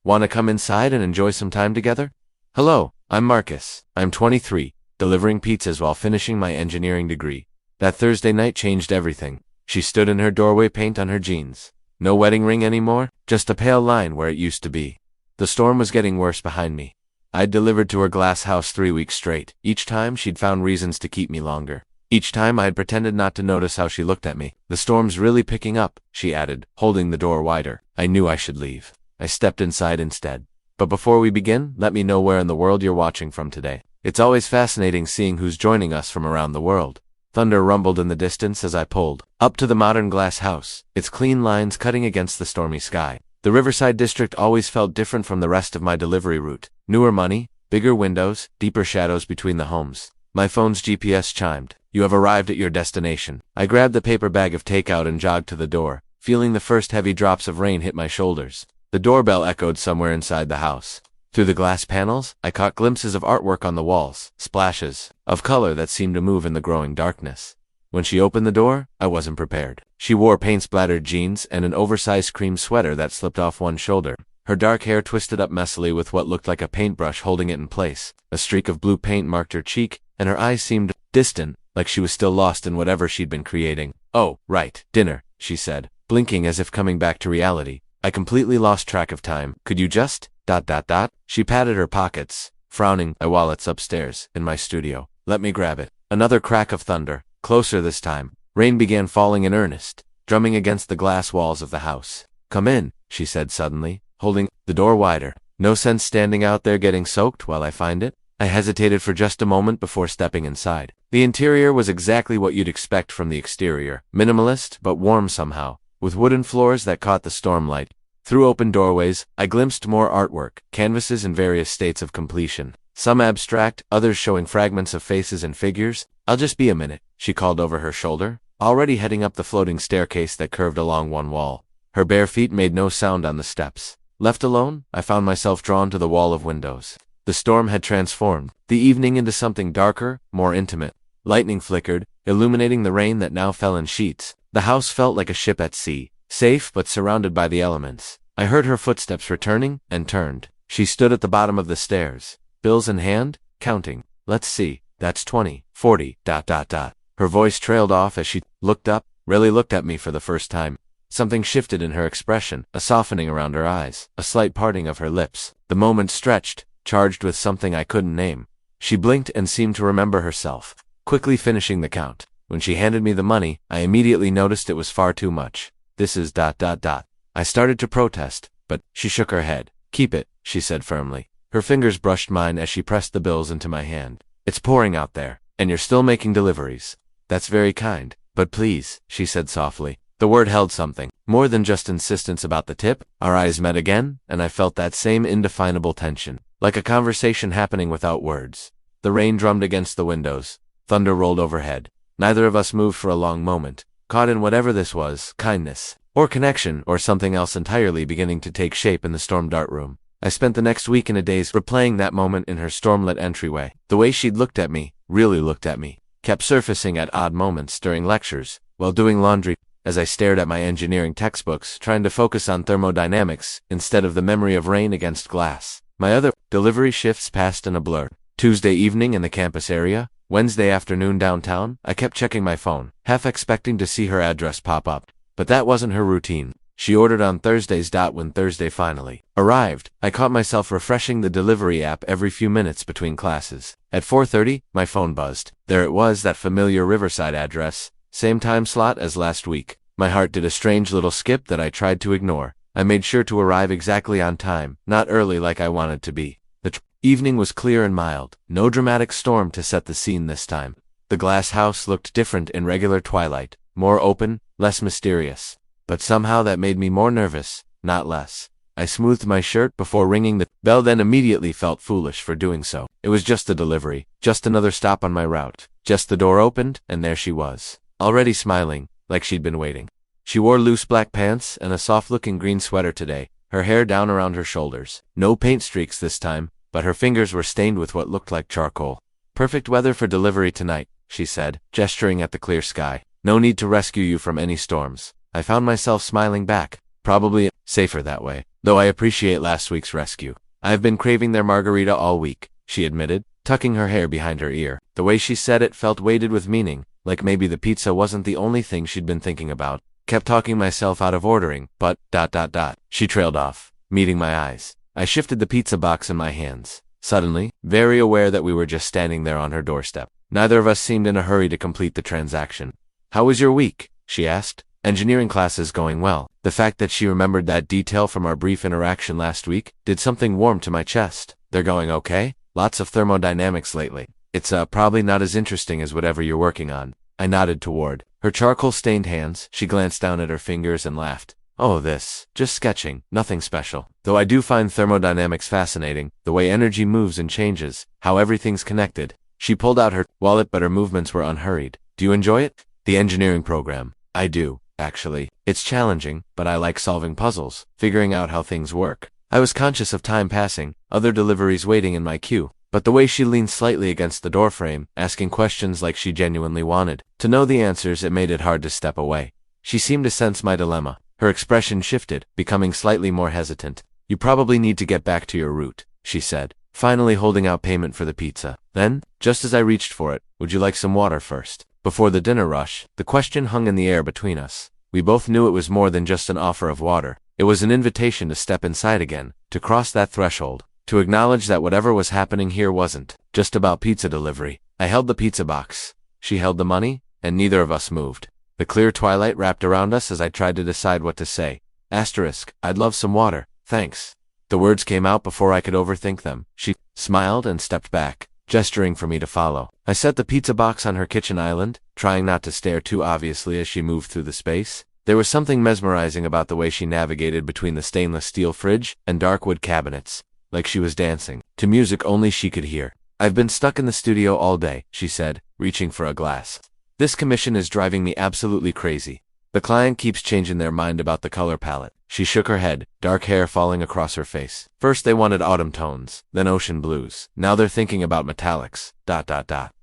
"Want to come inside and enjoy some time together?" "Hello, I'm Marcus. I'm 23, delivering pizzas while finishing my engineering degree." That Thursday night changed everything. She stood in her doorway, paint on her jeans. No wedding ring anymore, just a pale line where it used to be. The storm was getting worse behind me. I'd delivered to her glass house 3 weeks straight. Each time, she'd found reasons to keep me longer. Each time, I'd pretended not to notice how she looked at me. "The storm's really picking up," she added, holding the door wider. I knew I should leave. I stepped inside instead. "But before we begin, let me know where in the world you're watching from today. It's always fascinating seeing who's joining us from around the world." Thunder rumbled in the distance as I pulled up to the modern glass house, its clean lines cutting against the stormy sky. The Riverside district always felt different from the rest of my delivery route. Newer money, bigger windows, deeper shadows between the homes. My phone's GPS chimed. "You have arrived at your destination." I grabbed the paper bag of takeout and jogged to the door, feeling the first heavy drops of rain hit my shoulders. The doorbell echoed somewhere inside the house. Through the glass panels, I caught glimpses of artwork on the walls, splashes of color that seemed to move in the growing darkness. When she opened the door, I wasn't prepared. She wore paint-splattered jeans and an oversized cream sweater that slipped off one shoulder. Her dark hair twisted up messily with what looked like a paintbrush holding it in place. A streak of blue paint marked her cheek, and her eyes seemed distant, like she was still lost in whatever she'd been creating. "Oh, right, dinner," she said, blinking as if coming back to reality. I completely lost track of time. "Could you just... ... She patted her pockets, frowning. "My wallet's upstairs, in my studio. Let me grab it." Another crack of thunder, closer this time. Rain began falling in earnest, drumming against the glass walls of the house. "Come in," she said suddenly, holding the door wider. "No sense standing out there getting soaked while I find it?" I hesitated for just a moment before stepping inside. The interior was exactly what you'd expect from the exterior. Minimalist, but warm somehow, with wooden floors that caught the stormlight. Through open doorways, I glimpsed more artwork, canvases in various states of completion. Some abstract, others showing fragments of faces and figures. "I'll just be a minute," she called over her shoulder, already heading up the floating staircase that curved along one wall. Her bare feet made no sound on the steps. Left alone, I found myself drawn to the wall of windows. The storm had transformed the evening into something darker, more intimate. Lightning flickered, illuminating the rain that now fell in sheets. The house felt like a ship at sea, safe but surrounded by the elements. I heard her footsteps returning, and turned. She stood at the bottom of the stairs, bills in hand, counting. "Let's see, that's 20, 40, ... Her voice trailed off as she really looked at me for the first time. Something shifted in her expression, a softening around her eyes, a slight parting of her lips. The moment stretched, charged with something I couldn't name. She blinked and seemed to remember herself, quickly finishing the count. When she handed me the money, I immediately noticed it was far too much. "This is ... I started to protest, but she shook her head. "Keep it," she said firmly. Her fingers brushed mine as she pressed the bills into my hand. "It's pouring out there, and you're still making deliveries." "That's very kind, but please," she said softly. The word held something, more than just insistence about the tip. Our eyes met again, and I felt that same indefinable tension, like a conversation happening without words. The rain drummed against the windows. Thunder rolled overhead. Neither of us moved for a long moment, caught in whatever this was, kindness, or connection, or something else entirely beginning to take shape in the storm dart room. I spent the next week in a daze replaying that moment in her stormlit entryway. The way she'd looked at me, really looked at me, kept surfacing at odd moments during lectures, while doing laundry, as I stared at my engineering textbooks, trying to focus on thermodynamics instead of the memory of rain against glass. My other delivery shifts passed in a blur. Tuesday evening in the campus area, Wednesday afternoon downtown. I kept checking my phone, half expecting to see her address pop up. But that wasn't her routine. She ordered on Thursdays. When Thursday finally arrived, I caught myself refreshing the delivery app every few minutes between classes. At 4:30, my phone buzzed. There it was, that familiar Riverside address, same time slot as last week. My heart did a strange little skip that I tried to ignore. I made sure to arrive exactly on time, not early like I wanted to be. The evening was clear and mild, no dramatic storm to set the scene this time. The glass house looked different in regular twilight, more open, less mysterious. But somehow that made me more nervous, not less. I smoothed my shirt before ringing the bell, then immediately felt foolish for doing so. It was just a delivery, just another stop on my route. Just the door opened, and there she was, already smiling, like she'd been waiting. She wore loose black pants and a soft-looking green sweater today, her hair down around her shoulders. No paint streaks this time, but her fingers were stained with what looked like charcoal. "Perfect weather for delivery tonight," she said, gesturing at the clear sky. "No need to rescue you from any storms." I found myself smiling back. Probably safer that way, though I appreciate last week's rescue. I've been craving their margarita all week, she admitted, tucking her hair behind her ear. The way she said it felt weighted with meaning, like maybe the pizza wasn't the only thing she'd been thinking about. Kept talking myself out of ordering, but ... She trailed off, meeting my eyes. I shifted the pizza box in my hands, suddenly, very aware that we were just standing there on her doorstep. Neither of us seemed in a hurry to complete the transaction. "How was your week?" she asked. "Engineering class is going well." The fact that she remembered that detail from our brief interaction last week did something warm to my chest. "They're going okay? Lots of thermodynamics lately. It's probably not as interesting as whatever you're working on." I nodded toward her charcoal-stained hands. She glanced down at her fingers and laughed. "Oh, just sketching, nothing special. Though I do find thermodynamics fascinating, the way energy moves and changes, how everything's connected." She pulled out her wallet, but her movements were unhurried. "Do you enjoy it?" "The engineering program. I do, actually. It's challenging, but I like solving puzzles, figuring out how things work." I was conscious of time passing, other deliveries waiting in my queue, but the way she leaned slightly against the doorframe, asking questions like she genuinely wanted to know the answers, it made it hard to step away. She seemed to sense my dilemma. Her expression shifted, becoming slightly more hesitant. "You probably need to get back to your route," she said, finally holding out payment for the pizza. Then, just as I reached for it, "Would you like some water first, before the dinner rush?" The question hung in the air between us. We both knew it was more than just an offer of water. It was an invitation to step inside again, to cross that threshold, to acknowledge that whatever was happening here wasn't just about pizza delivery. I held the pizza box. She held the money, and neither of us moved. The clear twilight wrapped around us as I tried to decide what to say. "I'd love some water, thanks." The words came out before I could overthink them. She smiled and stepped back, gesturing for me to follow. I set the pizza box on her kitchen island, trying not to stare too obviously as she moved through the space. There was something mesmerizing about the way she navigated between the stainless steel fridge and dark wood cabinets, like she was dancing to music only she could hear. "I've been stuck in the studio all day," she said, reaching for a glass. "This commission is driving me absolutely crazy. The client keeps changing their mind about the color palette." She shook her head, dark hair falling across her face. "First they wanted autumn tones, then ocean blues. Now they're thinking about metallics. ...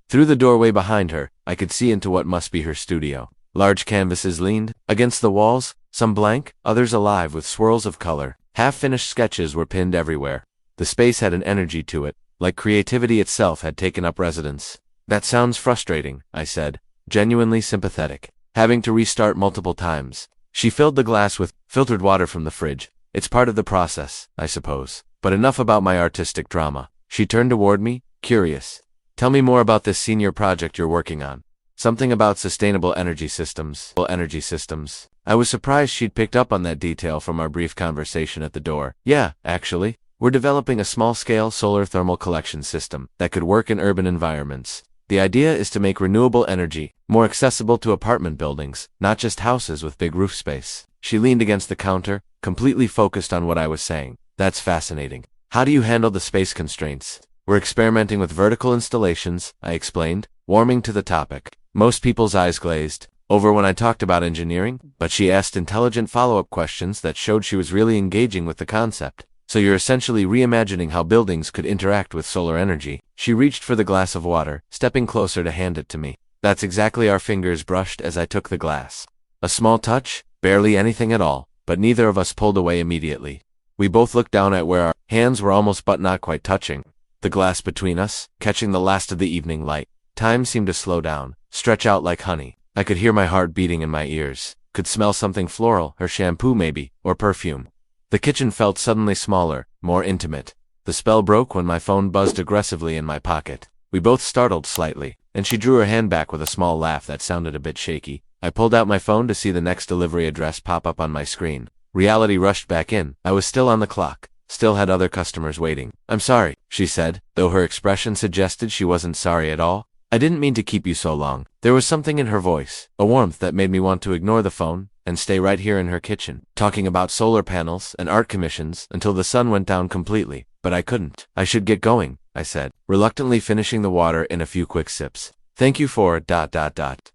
Through the doorway behind her, I could see into what must be her studio. Large canvases leaned against the walls, some blank, others alive with swirls of color. Half-finished sketches were pinned everywhere. The space had an energy to it, like creativity itself had taken up residence. "That sounds frustrating," I said, genuinely sympathetic. "Having to restart multiple times." She filled the glass with filtered water from the fridge. "It's part of the process, I suppose. But enough about my artistic drama." She turned toward me, curious. "Tell me more about this senior project you're working on." "Something about sustainable energy systems." I was surprised she'd picked up on that detail from our brief conversation at the door. "Yeah, actually. We're developing a small-scale solar thermal collection system that could work in urban environments. The idea is to make renewable energy more accessible to apartment buildings, not just houses with big roof space." She leaned against the counter, completely focused on what I was saying. "That's fascinating. How do you handle the space constraints?" "We're experimenting with vertical installations," I explained, warming to the topic. Most people's eyes glazed over when I talked about engineering, but she asked intelligent follow-up questions that showed she was really engaging with the concept. "So you're essentially reimagining how buildings could interact with solar energy." She reached for the glass of water, stepping closer to hand it to me. That's exactly. Our fingers brushed as I took the glass. A small touch, barely anything at all, but neither of us pulled away immediately. We both looked down at where our hands were almost but not quite touching. The glass between us, catching the last of the evening light. Time seemed to slow down, stretch out like honey. I could hear my heart beating in my ears, could smell something floral, her shampoo maybe, or perfume. The kitchen felt suddenly smaller, more intimate. The spell broke when my phone buzzed aggressively in my pocket. We both startled slightly, and she drew her hand back with a small laugh that sounded a bit shaky. I pulled out my phone to see the next delivery address pop up on my screen. Reality rushed back in. I was still on the clock, still had other customers waiting. "I'm sorry," she said, though her expression suggested she wasn't sorry at all. "I didn't mean to keep you so long." There was something in her voice, a warmth that made me want to ignore the phone and stay right here in her kitchen, talking about solar panels and art commissions until the sun went down completely. But I couldn't. "I should get going," I said, reluctantly finishing the water in a few quick sips. "Thank you for ...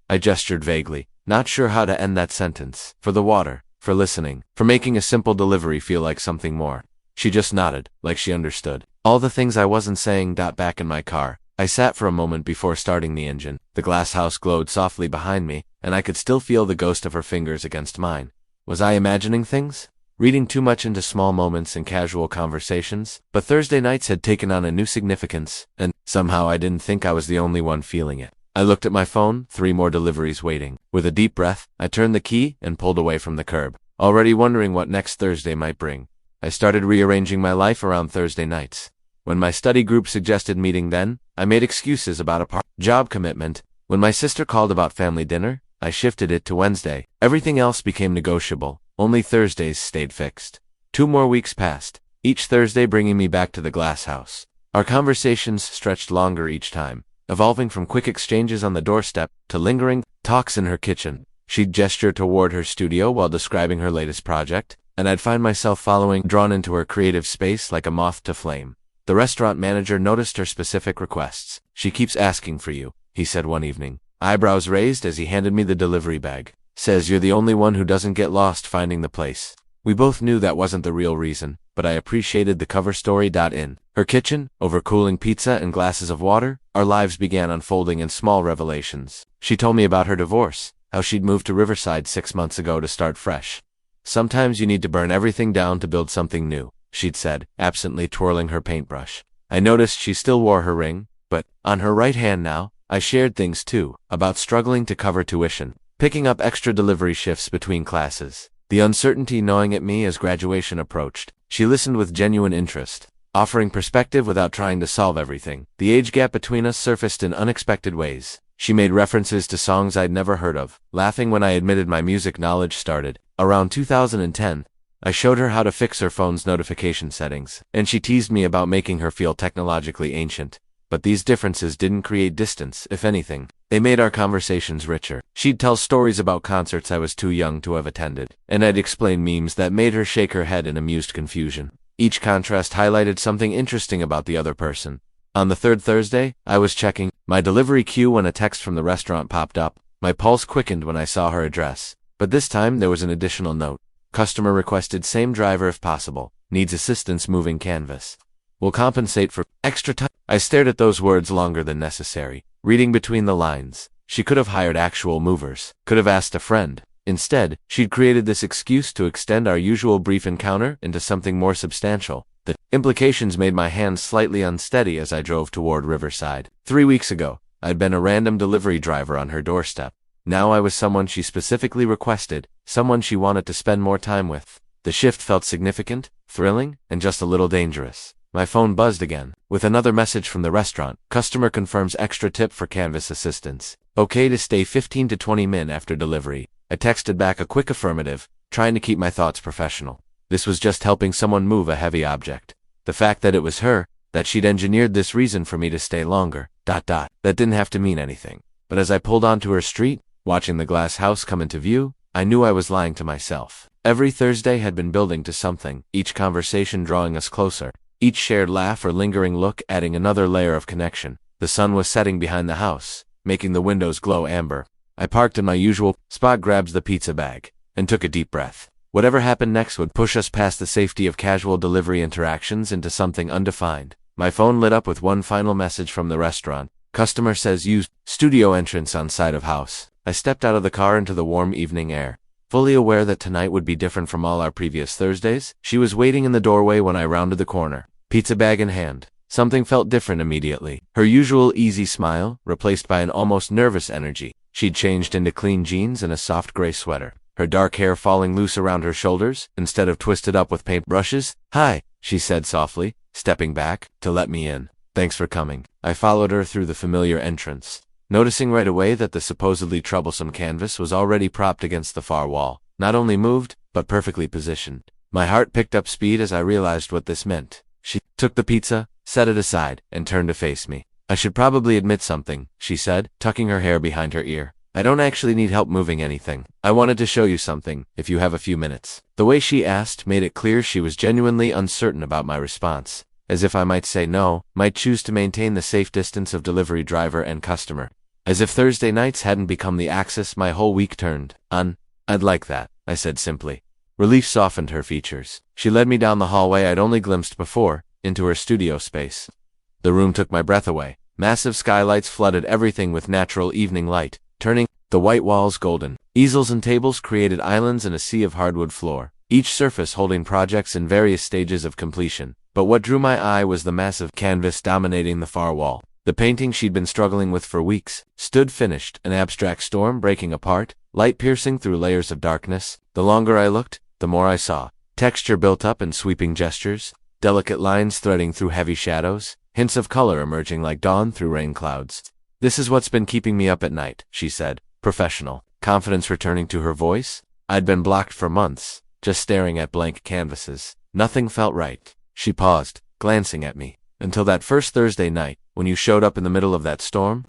I gestured vaguely, not sure how to end that sentence. "For the water, for listening, for making a simple delivery feel like something more." She just nodded, like she understood. All the things I wasn't saying. Back in my car, I sat for a moment before starting the engine. The glass house glowed softly behind me, and I could still feel the ghost of her fingers against mine. Was I imagining things? reading too much into small moments and casual conversations, but Thursday nights had taken on a new significance, and somehow I didn't think I was the only one feeling it. I looked at my phone, 3 more deliveries waiting. With a deep breath, I turned the key and pulled away from the curb, already wondering what next Thursday might bring. I started rearranging my life around Thursday nights. When my study group suggested meeting then, I made excuses about a job commitment. When my sister called about family dinner, I shifted it to Wednesday. Everything else became negotiable. Only Thursdays stayed fixed. 2 more weeks passed, each Thursday bringing me back to the glass house. Our conversations stretched longer each time, evolving from quick exchanges on the doorstep to lingering talks in her kitchen. She'd gesture toward her studio while describing her latest project, and I'd find myself drawn into her creative space like a moth to flame. The restaurant manager noticed her specific requests. "She keeps asking for you," he said one evening, eyebrows raised as he handed me the delivery bag. "Says you're the only one who doesn't get lost finding the place." We both knew that wasn't the real reason, but I appreciated the cover story. In her kitchen, over cooling pizza and glasses of water, our lives began unfolding in small revelations. She told me about her divorce, how she'd moved to Riverside 6 months ago to start fresh. "Sometimes you need to burn everything down to build something new," she'd said, absently twirling her paintbrush. I noticed she still wore her ring, but on her right hand now. I shared things too, about struggling to cover tuition, picking up extra delivery shifts between classes, the uncertainty gnawing at me as graduation approached. She listened with genuine interest, offering perspective without trying to solve everything. The age gap between us surfaced in unexpected ways. She made references to songs I'd never heard of, laughing when I admitted my music knowledge started around 2010. I showed her how to fix her phone's notification settings, and she teased me about making her feel technologically ancient. But these differences didn't create distance. If anything, they made our conversations richer. She'd tell stories about concerts I was too young to have attended, and I'd explain memes that made her shake her head in amused confusion. Each contrast highlighted something interesting about the other person. On the 3rd Thursday, I was checking my delivery queue when a text from the restaurant popped up. My pulse quickened when I saw her address, but this time there was an additional note. Customer requested same driver if possible, needs assistance moving canvas. Will compensate for extra time. I stared at those words longer than necessary, reading between the lines. She could have hired actual movers, could have asked a friend. Instead, she'd created this excuse to extend our usual brief encounter into something more substantial. The implications made my hands slightly unsteady as I drove toward Riverside. 3 weeks ago, I'd been a random delivery driver on her doorstep. Now I was someone she specifically requested, someone she wanted to spend more time with. The shift felt significant, thrilling, and just a little dangerous. My phone buzzed again, with another message from the restaurant. Customer confirms extra tip for canvas assistance. Okay to stay 15 to 20 min after delivery. I texted back a quick affirmative, trying to keep my thoughts professional. This was just helping someone move a heavy object. The fact that it was her, that she'd engineered this reason for me to stay longer, that didn't have to mean anything. But as I pulled onto her street, watching the glass house come into view, I knew I was lying to myself. Every Thursday had been building to something, each conversation drawing us closer. Each shared laugh or lingering look adding another layer of connection. The sun was setting behind the house, making the windows glow amber. I parked in my usual spot, grabbed the pizza bag, and took a deep breath. Whatever happened next would push us past the safety of casual delivery interactions into something undefined. My phone lit up with one final message from the restaurant. Customer says use studio entrance on side of house. I stepped out of the car into the warm evening air. Fully aware that tonight would be different from all our previous Thursdays, she was waiting in the doorway when I rounded the corner, pizza bag in hand. Something felt different immediately. Her usual easy smile, replaced by an almost nervous energy. She'd changed into clean jeans and a soft gray sweater, her dark hair falling loose around her shoulders, instead of twisted up with paint brushes. "Hi," she said softly, stepping back to let me in. "Thanks for coming." I followed her through the familiar entrance, noticing right away that the supposedly troublesome canvas was already propped against the far wall, not only moved, but perfectly positioned. My heart picked up speed as I realized what this meant. She took the pizza, set it aside, and turned to face me. "I should probably admit something," she said, tucking her hair behind her ear. "I don't actually need help moving anything. I wanted to show you something, if you have a few minutes." The way she asked made it clear she was genuinely uncertain about my response, as if I might say no, might choose to maintain the safe distance of delivery driver and customer. As if Thursday nights hadn't become the axis my whole week turned on. "I'd like that," I said simply. Relief softened her features. She led me down the hallway I'd only glimpsed before, into her studio space. The room took my breath away. Massive skylights flooded everything with natural evening light, turning the white walls golden. Easels and tables created islands in a sea of hardwood floor. each surface holding projects in various stages of completion. But what drew my eye was the massive canvas dominating the far wall. The painting she'd been struggling with for weeks stood finished, an abstract storm breaking apart, light piercing through layers of darkness. The longer I looked, the more I saw. Texture built up in sweeping gestures, delicate lines threading through heavy shadows, hints of color emerging like dawn through rain clouds. "This is what's been keeping me up at night," she said, professional, confidence returning to her voice. I'd been blocked for months, just staring at blank canvases. Nothing felt right. She paused, glancing at me. "Until that first Thursday night, when you showed up in the middle of that storm.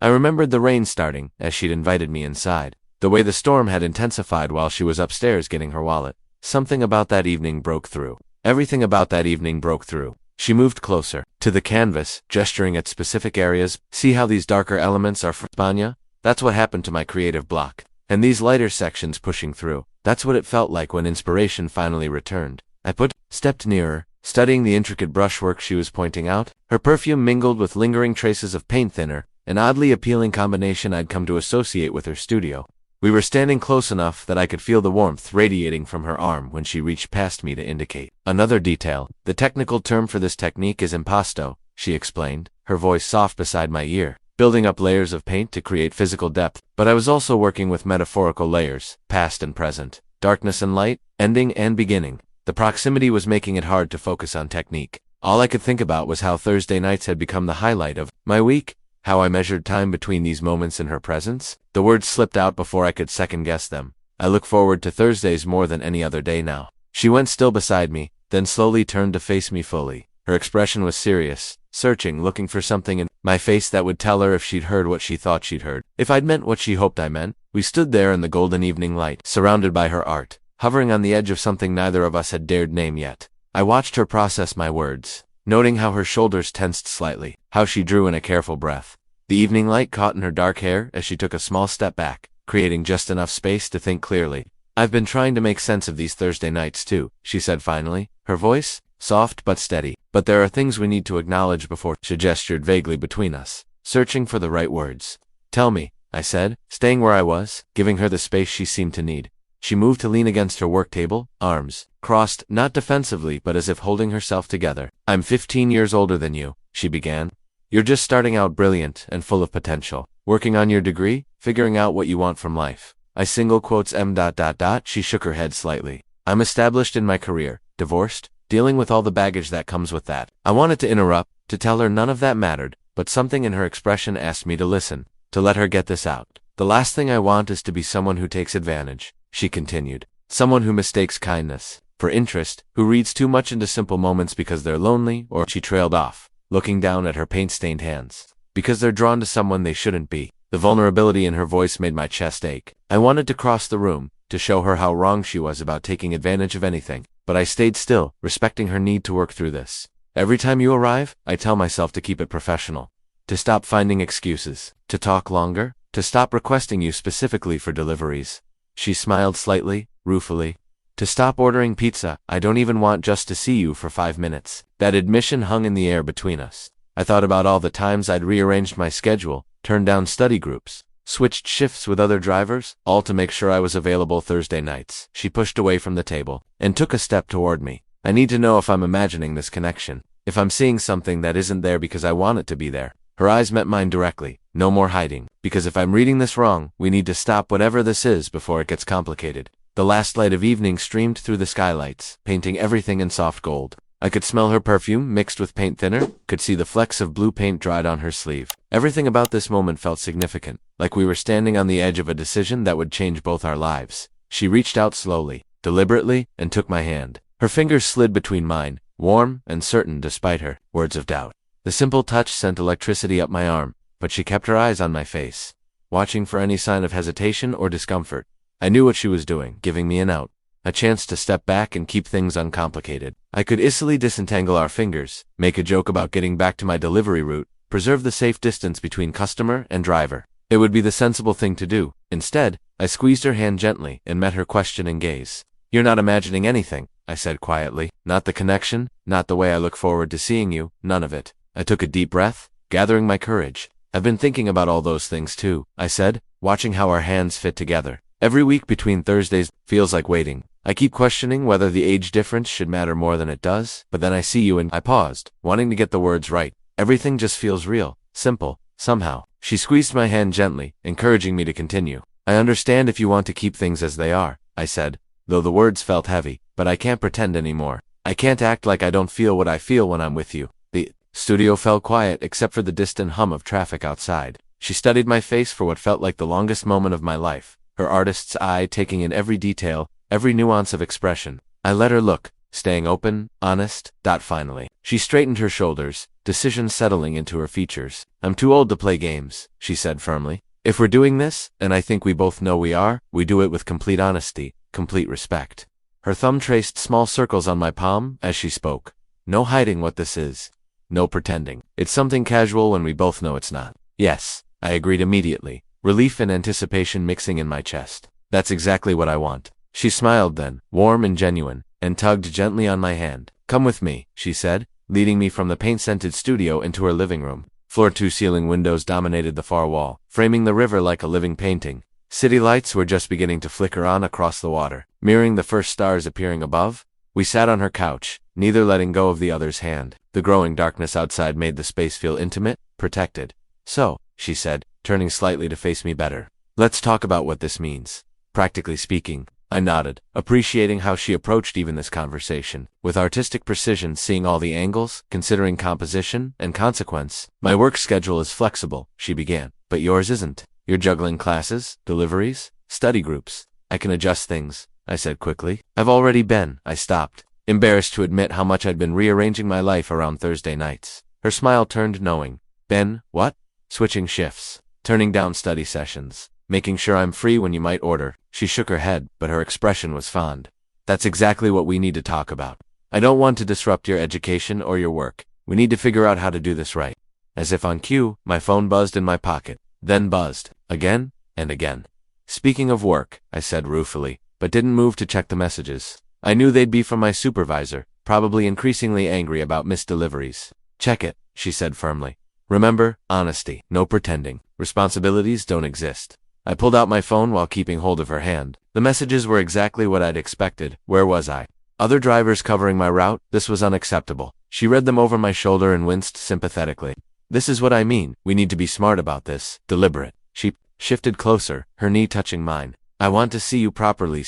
I remembered the rain starting, as she'd invited me inside. The way the storm had intensified while she was upstairs getting her wallet. Something about that evening broke through. Everything about that evening broke through." She moved closer, to the canvas, gesturing at specific areas. "See how these darker elements are from Spania? That's what happened to my creative block. And these lighter sections pushing through. That's what it felt like when inspiration finally returned." I stepped nearer, studying the intricate brushwork she was pointing out. Her perfume mingled with lingering traces of paint thinner, an oddly appealing combination I'd come to associate with her studio. We were standing close enough that I could feel the warmth radiating from her arm when she reached past me to indicate. "Another detail. The technical term for this technique is impasto," she explained, her voice soft beside my ear. "Building up layers of paint to create physical depth, but I was also working with metaphorical layers, past and present, darkness and light, ending and beginning. The proximity was making it hard to focus on technique. All I could think about was how Thursday nights had become the highlight of my week, how I measured time between these moments in her presence." The words slipped out before I could second-guess them. "I look forward to Thursdays more than any other day now." She went still beside me, then slowly turned to face me fully. Her expression was serious, searching, looking for something in my face that would tell her if she'd heard what she thought she'd heard, if I'd meant what she hoped I meant. We stood there in the golden evening light, surrounded by her art, hovering on the edge of something neither of us had dared name yet. I watched her process my words, noting how her shoulders tensed slightly, how she drew in a careful breath. The evening light caught in her dark hair as she took a small step back, creating just enough space to think clearly. "I've been trying to make sense of these Thursday nights too," she said finally, her voice soft but steady. "But there are things we need to acknowledge before." She gestured vaguely between us, searching for the right words. "Tell me," I said, staying where I was, giving her the space she seemed to need. She moved to lean against her work table, arms crossed, not defensively but as if holding herself together. "I'm 15 years older than you," she began. "You're just starting out, brilliant and full of potential, working on your degree, figuring out what you want from life." She shook her head slightly. "I'm established in my career, divorced, dealing with all the baggage that comes with that." I wanted to interrupt, to tell her none of that mattered, but something in her expression asked me to listen, to let her get this out. "The last thing I want is to be someone who takes advantage," she continued. "Someone who mistakes kindness for interest, who reads too much into simple moments because they're lonely, or," she trailed off, looking down at her paint-stained hands, "because they're drawn to someone they shouldn't be." The vulnerability in her voice made my chest ache. I wanted to cross the room, to show her how wrong she was about taking advantage of anything, but I stayed still, respecting her need to work through this. "Every time you arrive, I tell myself to keep it professional, to stop finding excuses, to talk longer, to stop requesting you specifically for deliveries." She smiled slightly, ruefully. "To stop ordering pizza. I don't even want just to see you for 5 minutes." That admission hung in the air between us. I thought about all the times I'd rearranged my schedule, turned down study groups, switched shifts with other drivers, all to make sure I was available Thursday nights. She pushed away from the table and took a step toward me. "I need to know if I'm imagining this connection, if I'm seeing something that isn't there because I want it to be there." Her eyes met mine directly. "No more hiding, because if I'm reading this wrong, we need to stop whatever this is before it gets complicated." The last light of evening streamed through the skylights, painting everything in soft gold. I could smell her perfume mixed with paint thinner, could see the flecks of blue paint dried on her sleeve. Everything about this moment felt significant, like we were standing on the edge of a decision that would change both our lives. She reached out slowly, deliberately, and took my hand. Her fingers slid between mine, warm and certain despite her words of doubt. The simple touch sent electricity up my arm, but she kept her eyes on my face, watching for any sign of hesitation or discomfort. I knew what she was doing, giving me an out, a chance to step back and keep things uncomplicated. I could easily disentangle our fingers, make a joke about getting back to my delivery route, preserve the safe distance between customer and driver. It would be the sensible thing to do. Instead, I squeezed her hand gently and met her questioning gaze. "You're not imagining anything," I said quietly. "Not the connection, not the way I look forward to seeing you, none of it." I took a deep breath, gathering my courage. "I've been thinking about all those things too," I said, watching how our hands fit together. Every week between Thursdays feels like waiting. I keep questioning whether the age difference should matter more than it does, but then I see you and I paused, wanting to get the words right. Everything just feels real, simple, somehow. She squeezed my hand gently, encouraging me to continue. I understand if you want to keep things as they are, I said, though the words felt heavy, but I can't pretend anymore. I can't act like I don't feel what I feel when I'm with you. The studio fell quiet except for the distant hum of traffic outside. She studied my face for what felt like the longest moment of my life, her artist's eye taking in every detail, every nuance of expression. I let her look, staying open, honest. Finally, she straightened her shoulders, decision settling into her features. I'm too old to play games, she said firmly. If we're doing this, and I think we both know we are, we do it with complete honesty, complete respect. Her thumb traced small circles on my palm as she spoke. No hiding what this is. No pretending. It's something casual when we both know it's not. Yes, I agreed immediately, relief and anticipation mixing in my chest. That's exactly what I want. She smiled then, warm and genuine, and tugged gently on my hand. Come with me, she said, leading me from the paint-scented studio into her living room. Floor-to-ceiling windows dominated the far wall, framing the river like a living painting. City lights were just beginning to flicker on across the water, mirroring the first stars appearing above. We sat on her couch, neither letting go of the other's hand. The growing darkness outside made the space feel intimate, protected. So, she said, turning slightly to face me better. Let's talk about what this means. Practically speaking, I nodded, appreciating how she approached even this conversation, with artistic precision, seeing all the angles, considering composition and consequence. My work schedule is flexible, she began, but yours isn't. You're juggling classes, deliveries, study groups. I can adjust things, I said quickly. I've already been. I stopped, embarrassed to admit how much I'd been rearranging my life around Thursday nights. Her smile turned knowing. Ben, what? Switching shifts, turning down study sessions, making sure I'm free when you might order. She shook her head, but her expression was fond. That's exactly what we need to talk about. I don't want to disrupt your education or your work. We need to figure out how to do this right. As if on cue, my phone buzzed in my pocket, then buzzed, again and again. Speaking of work, I said ruefully, but didn't move to check the messages. I knew they'd be from my supervisor, probably increasingly angry about missed deliveries. Check it, she said firmly. Remember, honesty, no pretending. Responsibilities don't exist. I pulled out my phone while keeping hold of her hand. The messages were exactly what I'd expected. Where was I? Other drivers covering my route? This was unacceptable. She read them over my shoulder and winced sympathetically. This is what I mean. We need to be smart about this. Deliberate. She shifted closer, her knee touching mine. I want to see you properly,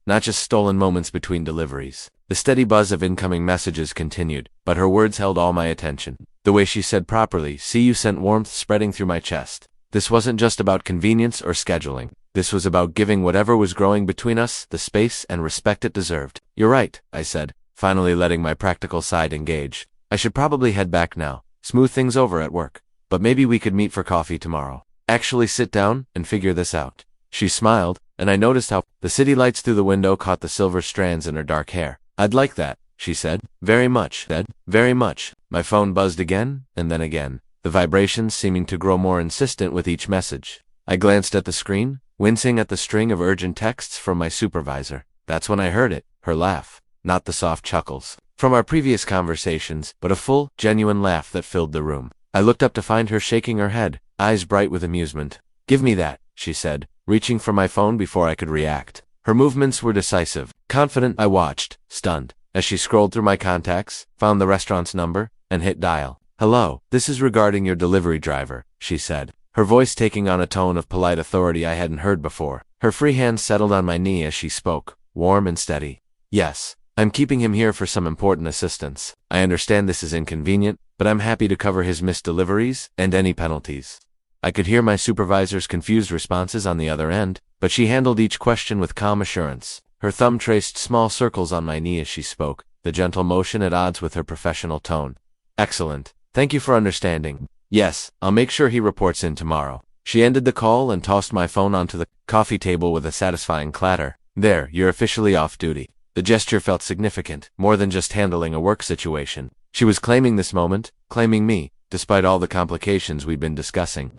not just stolen moments between deliveries. The steady buzz of incoming messages continued, but her words held all my attention. The way she said properly, see you sent warmth spreading through my chest. This wasn't just about convenience or scheduling. This was about giving whatever was growing between us the space and respect it deserved. You're right, I said, finally letting my practical side engage. I should probably head back now, smooth things over at work. But maybe we could meet for coffee tomorrow. Actually sit down and figure this out. She smiled, and I noticed how the city lights through the window caught the silver strands in her dark hair. I'd like that, she said. Very much. Very much. My phone buzzed again, and then again, the vibrations seeming to grow more insistent with each message. I glanced at the screen, wincing at the string of urgent texts from my supervisor. That's when I heard it, her laugh, not the soft chuckles from our previous conversations, but a full, genuine laugh that filled the room. I looked up to find her shaking her head, eyes bright with amusement. Give me that, she said, reaching for my phone before I could react. Her movements were decisive. Confident, I watched, stunned, as she scrolled through my contacts, found the restaurant's number, and hit dial. Hello, this is regarding your delivery driver, she said, her voice taking on a tone of polite authority I hadn't heard before. Her free hand settled on my knee as she spoke, warm and steady. Yes, I'm keeping him here for some important assistance. I understand this is inconvenient, but I'm happy to cover his missed deliveries and any penalties. I could hear my supervisor's confused responses on the other end, but she handled each question with calm assurance. Her thumb traced small circles on my knee as she spoke, the gentle motion at odds with her professional tone. Excellent. Thank you for understanding. Yes, I'll make sure he reports in tomorrow. She ended the call and tossed my phone onto the coffee table with a satisfying clatter. There, you're officially off duty. The gesture felt significant, more than just handling a work situation. She was claiming this moment, claiming me, despite all the complications we'd been discussing.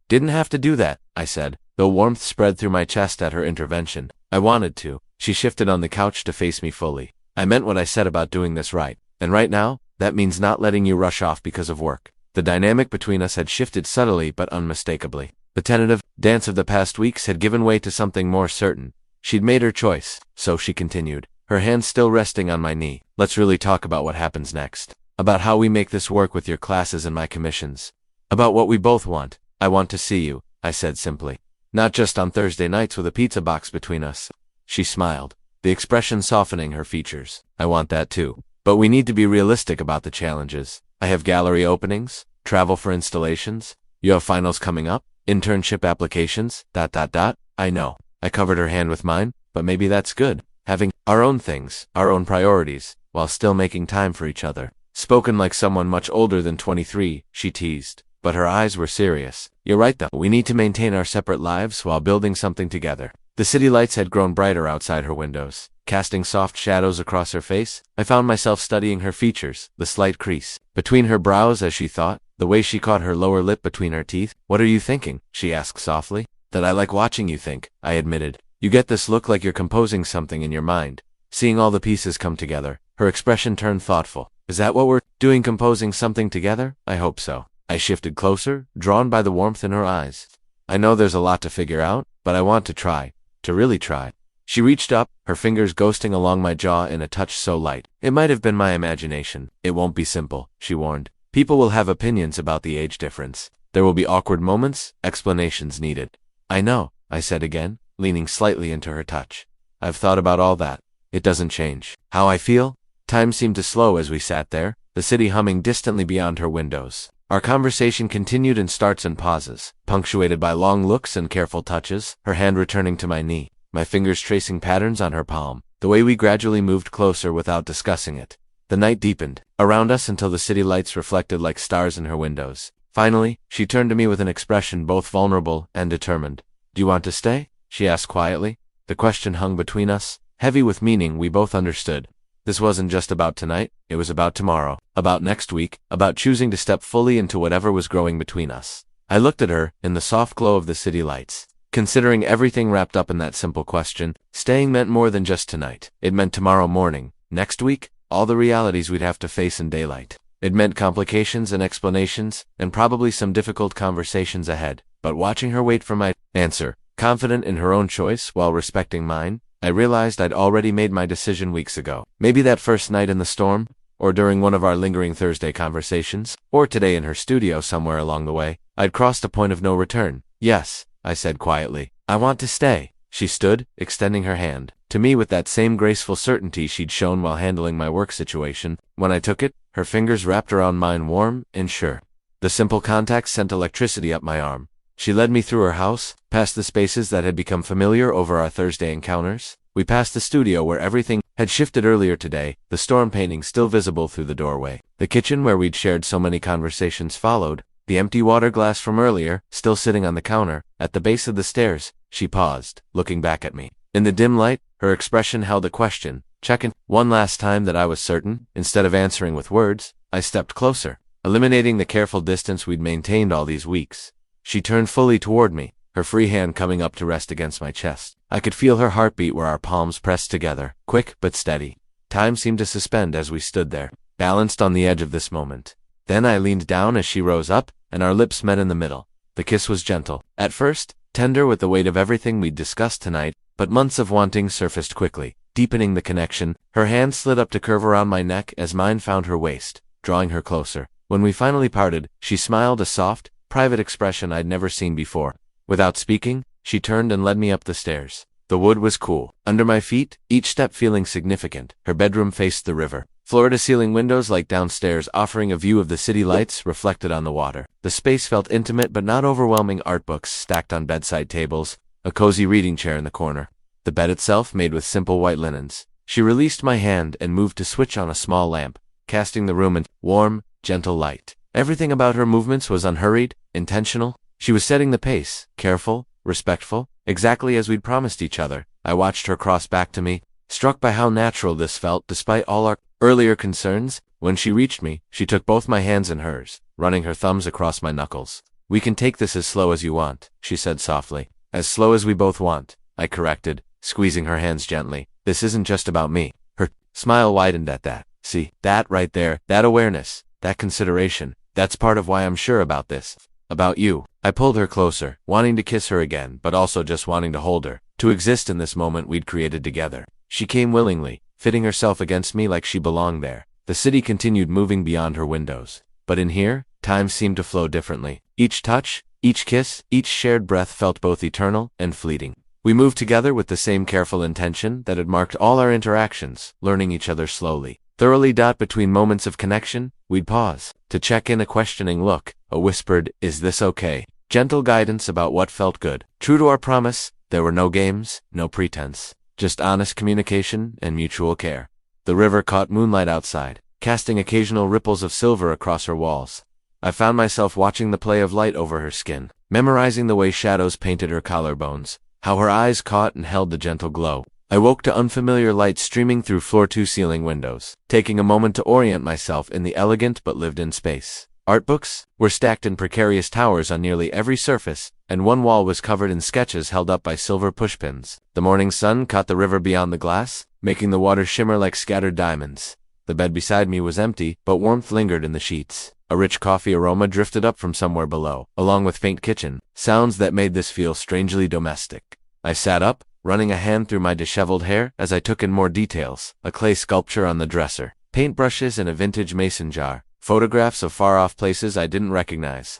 Didn't have to do that, I said, though warmth spread through my chest at her intervention. I wanted to. She shifted on the couch to face me fully. I meant what I said about doing this right. And right now, that means not letting you rush off because of work. The dynamic between us had shifted subtly but unmistakably. The tentative dance of the past weeks had given way to something more certain. She'd made her choice, so she continued, her hand still resting on my knee. Let's really talk about what happens next. About how we make this work with your classes and my commissions. About what we both want. I want to see you, I said simply. Not just on Thursday nights with a pizza box between us. She smiled, the expression softening her features. I want that too. But we need to be realistic about the challenges. I have gallery openings, travel for installations. You have finals coming up, internship applications, ... I know. I covered her hand with mine, but maybe that's good. Having our own things, our own priorities, while still making time for each other. Spoken like someone much older than 23, she teased. But her eyes were serious. You're right though. We need to maintain our separate lives while building something together. The city lights had grown brighter outside her windows, casting soft shadows across her face. I found myself studying her features, the slight crease between her brows as she thought, the way she caught her lower lip between her teeth. What are you thinking? She asked softly. That I like watching you think, I admitted. You get this look like you're composing something in your mind. Seeing all the pieces come together, her expression turned thoughtful. Is that what we're doing, composing something together? I hope so. I shifted closer, drawn by the warmth in her eyes. I know there's a lot to figure out, but I want to try. To really try. She reached up, her fingers ghosting along my jaw in a touch so light. It might have been my imagination. It won't be simple, she warned. People will have opinions about the age difference. There will be awkward moments, explanations needed. I know, I said again, leaning slightly into her touch. I've thought about all that. It doesn't change how I feel. Time seemed to slow as we sat there, the city humming distantly beyond her windows. Our conversation continued in starts and pauses, punctuated by long looks and careful touches, her hand returning to my knee, my fingers tracing patterns on her palm, the way we gradually moved closer without discussing it. The night deepened around us until the city lights reflected like stars in her windows. Finally, she turned to me with an expression both vulnerable and determined. Do you want to stay? She asked quietly. The question hung between us, heavy with meaning we both understood. This wasn't just about tonight, it was about tomorrow, about next week, about choosing to step fully into whatever was growing between us. I looked at her, in the soft glow of the city lights. Considering everything wrapped up in that simple question, staying meant more than just tonight. It meant tomorrow morning, next week, all the realities we'd have to face in daylight. It meant complications and explanations, and probably some difficult conversations ahead. But watching her wait for my answer, confident in her own choice while respecting mine, I realized I'd already made my decision weeks ago. Maybe that first night in the storm, or during one of our lingering Thursday conversations, or today in her studio somewhere along the way, I'd crossed a point of no return. Yes, I said quietly. I want to stay. She stood, extending her hand, to me with that same graceful certainty she'd shown while handling my work situation. When I took it, her fingers wrapped around mine warm and sure. The simple contact sent electricity up my arm. She led me through her house, past the spaces that had become familiar over our Thursday encounters. We passed the studio where everything had shifted earlier today, the storm painting still visible through the doorway. The kitchen where we'd shared so many conversations followed, the empty water glass from earlier, still sitting on the counter. At the base of the stairs, she paused, looking back at me. In the dim light, her expression held a question, checking one last time that I was certain. Instead of answering with words, I stepped closer, eliminating the careful distance we'd maintained all these weeks. She turned fully toward me, her free hand coming up to rest against my chest. I could feel her heartbeat where our palms pressed together, quick but steady. Time seemed to suspend as we stood there, balanced on the edge of this moment. Then I leaned down as she rose up, and our lips met in the middle. The kiss was gentle. At first, tender with the weight of everything we'd discussed tonight, but months of wanting surfaced quickly, deepening the connection. Her hand slid up to curve around my neck as mine found her waist, drawing her closer. When we finally parted, she smiled, a soft, private expression I'd never seen before. Without speaking, she turned and led me up the stairs. The wood was cool under my feet, each step feeling significant. Her bedroom faced the river, floor-to-ceiling windows like downstairs offering a view of the city lights reflected on the water. The space felt intimate but not overwhelming. Art books stacked on bedside tables, a cozy reading chair in the corner. The bed itself made with simple white linens. She released my hand and moved to switch on a small lamp, casting the room in warm, gentle light. Everything about her movements was unhurried, intentional. She was setting the pace, careful, respectful, exactly as we'd promised each other. I watched her cross back to me, struck by how natural this felt despite all our earlier concerns. When she reached me, she took both my hands in hers, running her thumbs across my knuckles. We can take this as slow as you want, she said softly. As slow as we both want, I corrected, squeezing her hands gently. This isn't just about me. Her smile widened at that. See, that right there, that awareness, that consideration, that's part of why I'm sure about this. About you. I pulled her closer, wanting to kiss her again, but also just wanting to hold her, to exist in this moment we'd created together. She came willingly, fitting herself against me like she belonged there. The city continued moving beyond her windows. But in here, time seemed to flow differently. Each touch, each kiss, each shared breath felt both eternal and fleeting. We moved together with the same careful intention that had marked all our interactions, learning each other slowly. Thoroughly. Between moments of connection, we'd pause, to check in, a questioning look, a whispered, "Is this okay?" Gentle guidance about what felt good. True to our promise, there were no games, no pretense, just honest communication and mutual care. The river caught moonlight outside, casting occasional ripples of silver across her walls. I found myself watching the play of light over her skin, memorizing the way shadows painted her collarbones, how her eyes caught and held the gentle glow. I woke to unfamiliar light streaming through floor-to-ceiling windows, taking a moment to orient myself in the elegant but lived-in space. Art books were stacked in precarious towers on nearly every surface, and one wall was covered in sketches held up by silver pushpins. The morning sun caught the river beyond the glass, making the water shimmer like scattered diamonds. The bed beside me was empty, but warmth lingered in the sheets. A rich coffee aroma drifted up from somewhere below, along with faint kitchen sounds that made this feel strangely domestic. I sat up, running a hand through my disheveled hair as I took in more details: a clay sculpture on the dresser, paintbrushes in a vintage mason jar, photographs of far-off places I didn't recognize.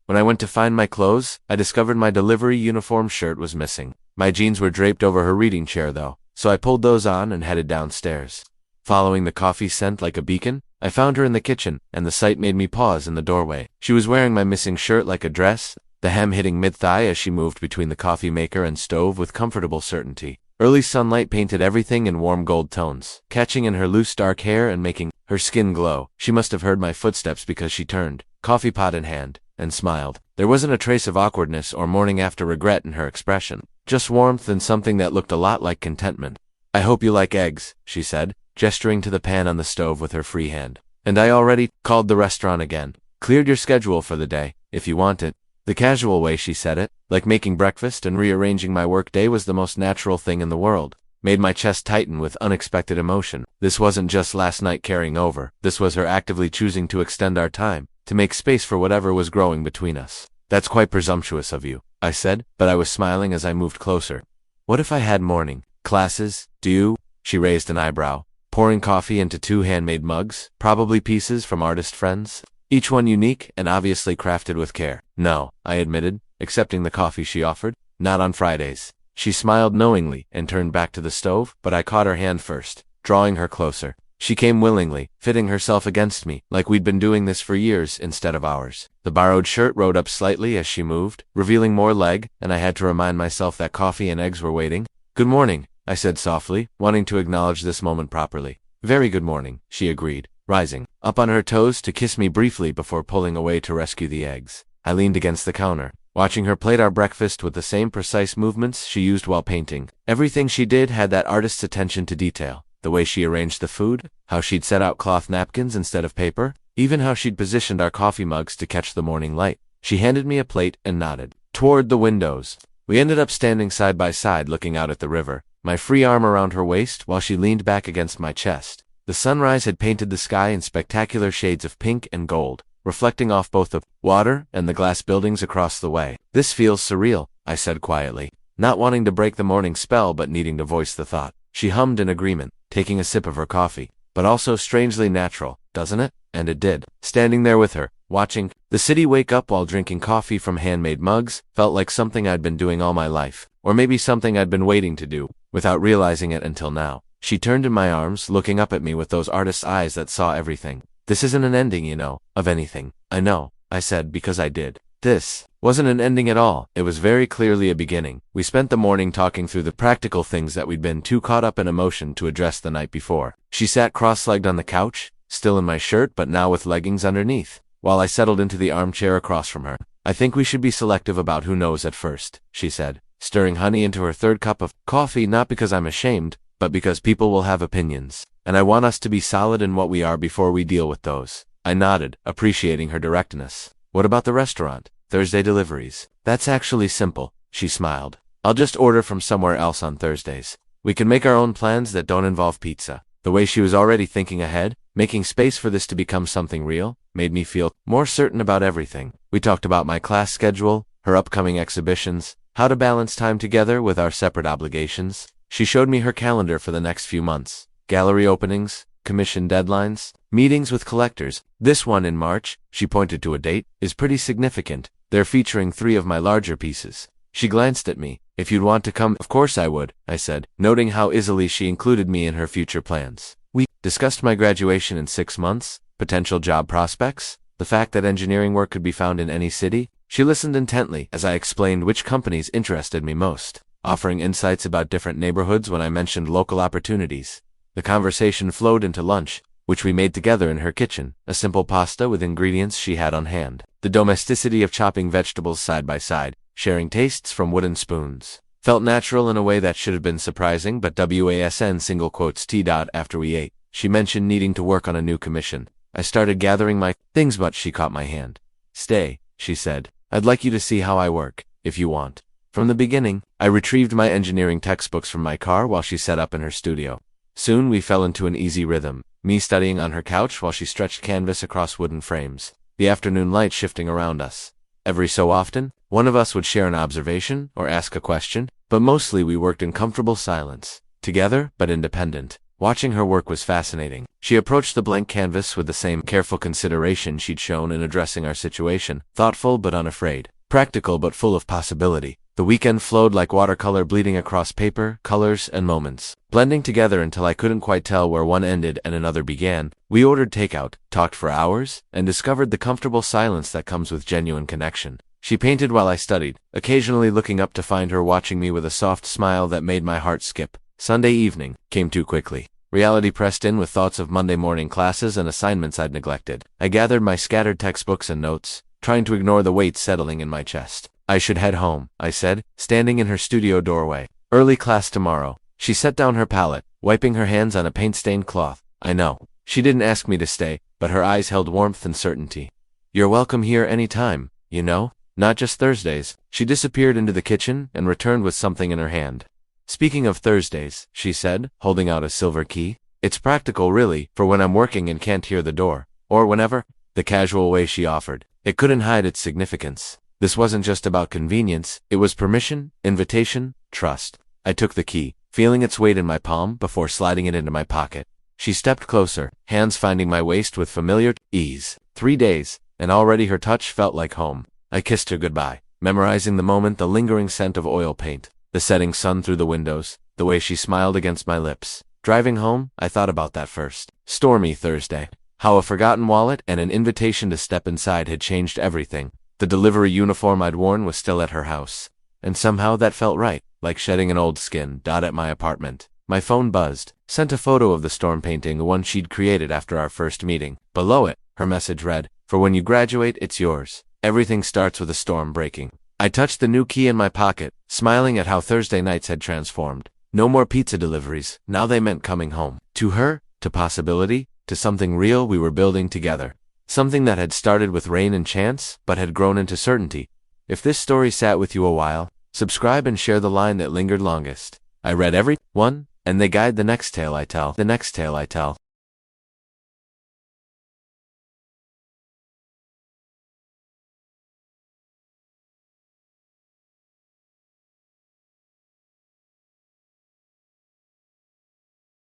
When I went to find my clothes, I discovered my delivery uniform shirt was missing. My jeans were draped over her reading chair though, so I pulled those on and headed downstairs. Following the coffee scent like a beacon, I found her in the kitchen, and the sight made me pause in the doorway. She was wearing my missing shirt like a dress, the hem hitting mid-thigh as she moved between the coffee maker and stove with comfortable certainty. Early sunlight painted everything in warm gold tones, catching in her loose dark hair and making her skin glow. She must have heard my footsteps because she turned, coffee pot in hand, and smiled. There wasn't a trace of awkwardness or morning after regret in her expression, just warmth and something that looked a lot like contentment. "I hope you like eggs," she said, gesturing to the pan on the stove with her free hand. "And I already called the restaurant again. Cleared your schedule for the day, if you want it." The casual way she said it, like making breakfast and rearranging my workday, was the most natural thing in the world. Made my chest tighten with unexpected emotion. This wasn't just last night carrying over. This was her actively choosing to extend our time, to make space for whatever was growing between us. "That's quite presumptuous of you," I said, but I was smiling as I moved closer. "What if I had morning classes? Do you?" She raised an eyebrow, pouring coffee into 2 handmade mugs, probably pieces from artist friends, each one unique and obviously crafted with care. "No," I admitted, accepting the coffee she offered. "Not on Fridays." She smiled knowingly and turned back to the stove, but I caught her hand first, drawing her closer. She came willingly, fitting herself against me, like we'd been doing this for years instead of hours. The borrowed shirt rode up slightly as she moved, revealing more leg, and I had to remind myself that coffee and eggs were waiting. "Good morning," I said softly, wanting to acknowledge this moment properly. "Very good morning," she agreed, rising up on her toes to kiss me briefly before pulling away to rescue the eggs. I leaned against the counter, watching her plate our breakfast with the same precise movements she used while painting. Everything she did had that artist's attention to detail. The way she arranged the food, how she'd set out cloth napkins instead of paper, even how she'd positioned our coffee mugs to catch the morning light. She handed me a plate and nodded toward the windows. We ended up standing side by side looking out at the river, my free arm around her waist while she leaned back against my chest. The sunrise had painted the sky in spectacular shades of pink and gold, reflecting off both the water and the glass buildings across the way. "This feels surreal," I said quietly, not wanting to break the morning spell but needing to voice the thought. She hummed in agreement, taking a sip of her coffee. "But also strangely natural, doesn't it?" And it did. Standing there with her, watching the city wake up while drinking coffee from handmade mugs, felt like something I'd been doing all my life, or maybe something I'd been waiting to do, without realizing it until now. She turned in my arms, looking up at me with those artist's eyes that saw everything. "This isn't an ending, you know, of anything." "I know," I said because I did. This wasn't an ending at all. It was very clearly a beginning. We spent the morning talking through the practical things that we'd been too caught up in emotion to address the night before. She sat cross-legged on the couch, still in my shirt but now with leggings underneath, while I settled into the armchair across from her. "I think we should be selective about who knows at first," she said, stirring honey into her third cup of coffee, "not because I'm ashamed, but because people will have opinions, and I want us to be solid in what we are before we deal with those." I nodded, appreciating her directness. "What about the restaurant? Thursday deliveries?" "That's actually simple," she smiled. "I'll just order from somewhere else on Thursdays. We can make our own plans that don't involve pizza." The way she was already thinking ahead, Making space for this to become something real made me feel more certain about everything. We talked about my class schedule, her upcoming exhibitions, how to balance time together with our separate obligations. She showed me her calendar for the next few months. Gallery openings, commission deadlines, meetings with collectors. This one in March, she pointed to a date, is pretty significant. They're featuring 3 of my larger pieces. She glanced at me. If you'd want to come, of course I would, I said, noting how easily she included me in her future plans. We discussed my graduation in 6 months, potential job prospects, the fact that engineering work could be found in any city. She listened intently as I explained which companies interested me most, offering insights about different neighborhoods when I mentioned local opportunities. The conversation flowed into lunch, which we made together in her kitchen, a simple pasta with ingredients she had on hand. The domesticity of chopping vegetables side by side, sharing tastes from wooden spoons, felt natural in a way that should have been surprising, but WASN single quotes T. After we ate, she mentioned needing to work on a new commission. I started gathering my things, but she caught my hand. Stay, she said. I'd like you to see how I work, if you want. From the beginning, I retrieved my engineering textbooks from my car while she set up in her studio. Soon we fell into an easy rhythm, me studying on her couch while she stretched canvas across wooden frames, the afternoon light shifting around us. Every so often, one of us would share an observation or ask a question, but mostly we worked in comfortable silence, together but independent. Watching her work was fascinating. She approached the blank canvas with the same careful consideration she'd shown in addressing our situation, thoughtful but unafraid, practical but full of possibility. The weekend flowed like watercolor bleeding across paper, colors, and moments, blending together until I couldn't quite tell where one ended and another began. We ordered takeout, talked for hours, and discovered the comfortable silence that comes with genuine connection. She painted while I studied, occasionally looking up to find her watching me with a soft smile that made my heart skip. Sunday evening came too quickly. Reality pressed in with thoughts of Monday morning classes and assignments I'd neglected. I gathered my scattered textbooks and notes, trying to ignore the weight settling in my chest. I should head home, I said, standing in her studio doorway. Early class tomorrow. She set down her palette, wiping her hands on a paint-stained cloth. I know. She didn't ask me to stay, but her eyes held warmth and certainty. You're welcome here any time, you know? Not just Thursdays. She disappeared into the kitchen and returned with something in her hand. Speaking of Thursdays, she said, holding out a silver key. It's practical really, for when I'm working and can't hear the door. Or whenever. The casual way she offered. It couldn't hide its significance. This wasn't just about convenience, it was permission, invitation, trust. I took the key, feeling its weight in my palm before sliding it into my pocket. She stepped closer, hands finding my waist with familiar ease. 3 days, and already her touch felt like home. I kissed her goodbye, memorizing the moment, the lingering scent of oil paint, the setting sun through the windows, the way she smiled against my lips. Driving home, I thought about that first. Stormy Thursday. How a forgotten wallet and an invitation to step inside had changed everything. The delivery uniform I'd worn was still at her house. And somehow that felt right, like shedding an old skin. At my apartment. My phone buzzed, sent a photo of the storm painting, the one she'd created after our first meeting. Below it, her message read, "For when you graduate, it's yours. Everything starts with a storm breaking." I touched the new key in my pocket, smiling at how Thursday nights had transformed. No more pizza deliveries, now they meant coming home. To her, to possibility, to something real we were building together. Something that had started with rain and chance, but had grown into certainty. If this story sat with you a while, subscribe and share the line that lingered longest. I read every one, and they guide the next tale I tell.